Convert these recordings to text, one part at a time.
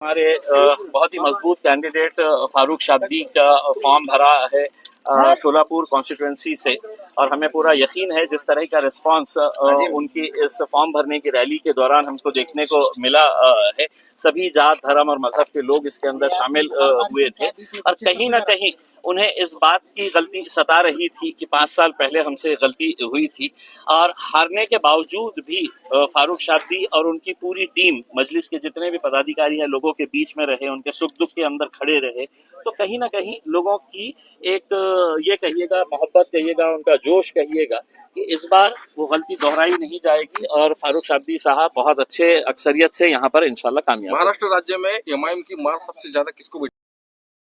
हमारे बहुत ही मजबूत कैंडिडेट फारूक शाब्दी का फॉर्म भरा है शोलापुर कॉन्स्टिट्यूंसी से और हमें पूरा यकीन है जिस तरह का रिस्पांस उनकी इस फॉर्म भरने की रैली के दौरान हमको देखने को मिला है। सभी जात धर्म और मजहब के लोग इसके अंदर शामिल हुए थे और कहीं ना कहीं उन्हें इस बात की गलती सता रही थी कि 5 साल पहले हमसे गलती हुई थी और हारने के बावजूद भी फारूक शाब्दी और उनकी पूरी टीम मजलिस के जितने भी पदाधिकारी हैं लोगों के बीच में रहे, उनके सुख दुख के अंदर खड़े रहे। तो कहीं ना कहीं लोगों की एक ये कहिएगा मोहब्बत कहिएगा, उनका जोश कहिएगा कि इस बार वो गलती दोहराई नहीं जाएगी और फारूक शाब्दी साहब बहुत अच्छे अक्सरियत से यहाँ पर इंशाल्लाह कामयाब। महाराष्ट्र राज्य में एमआईएम की मार सबसे ज्यादा किसको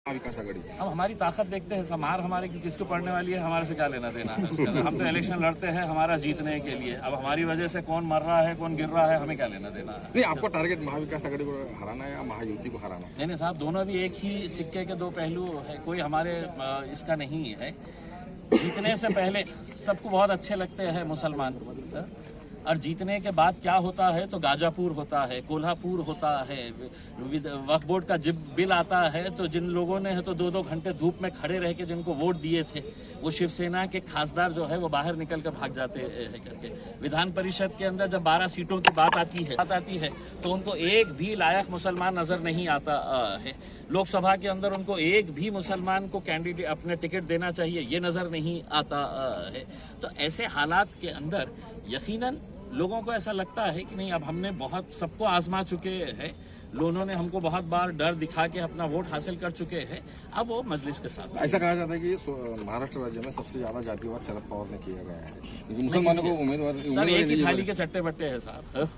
विकास आघाड़ी? अब हमारी ताकत देखते हैं, समार हमारे की किसको पड़ने वाली है, हमारे से क्या लेना देना है उसके अंदर। हम तो इलेक्शन लड़ते हैं हमारा जीतने के लिए, अब हमारी वजह से कौन मर रहा है कौन गिर रहा है हमें क्या लेना देना है। नहीं, आपको टारगेट महाविकास आघाड़ी को हराना है या महायुति को हराना? नहीं साहब, दोनों भी एक ही सिक्के के दो पहलू है, कोई हमारे इसका नहीं है। जीतने से पहले सबको बहुत अच्छे लगते हैं मुसलमान और जीतने के बाद क्या होता है तो गाजापुर होता है, कोल्हापुर होता है, वक्फ बोर्ड का जब बिल आता है तो जिन लोगों ने तो 2-2 घंटे धूप में खड़े रह के जिनको वोट दिए थे वो शिवसेना के खासदार जो है वो बाहर निकल कर भाग जाते हैं करके। विधान परिषद के अंदर जब 12 सीटों की बात आती है तो उनको एक भी लायक मुसलमान नजर नहीं आता है। लोकसभा के अंदर उनको एक भी मुसलमान को कैंडिडेट अपने टिकट देना चाहिए ये नजर नहीं आता है। तो ऐसे हालात के अंदर यकीनन लोगों को ऐसा लगता है कि नहीं, अब हमने बहुत सबको आजमा चुके हैं, लोगों ने हमको बहुत बार डर दिखा के अपना वोट हासिल कर चुके हैं, अब वो मजलिस के साथ। ऐसा कहा जाता है कि महाराष्ट्र राज्य में सबसे ज्यादा जातिवाद शरद पवार ने किया गया है, क्योंकि मुसलमानों को उम्मीदवार एक ही थाली के चट्टे बट्टे है साहब।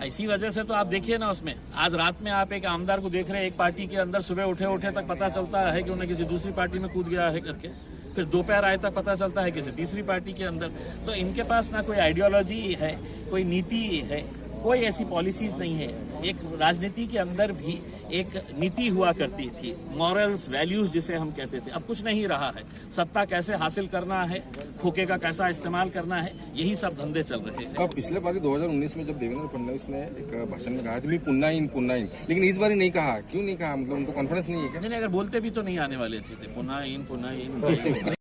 इसी वजह से तो आप देखिए ना, उसमें आज रात में आप एक आमदार को देख रहे हैं एक पार्टी के अंदर, सुबह उठे तक पता चलता है कि उन्हें किसी दूसरी पार्टी में कूद गया है करके, फिर दोपहर आए तक पता चलता है किसी तीसरी पार्टी के अंदर। तो इनके पास ना कोई आइडियोलॉजी है, कोई नीति है, कोई ऐसी पॉलिसीज नहीं है। एक राजनीति के अंदर भी एक नीति हुआ करती थी, मॉरल्स वैल्यूज जिसे हम कहते थे, अब कुछ नहीं रहा है। सत्ता कैसे हासिल करना है, खोखे का कैसा इस्तेमाल करना है, यही सब धंधे चल रहे हैं। पिछले बार 2019 में जब देवेंद्र फडणवीस ने एक भाषण में कहा था पुन्हा इन, लेकिन इस बार नहीं कहा, क्यों नहीं कहा? मतलब उनको कॉन्फिडेंस नहीं है क्या? नहीं, अगर बोलते भी तो नहीं आने वाले थे पुन्हा इन।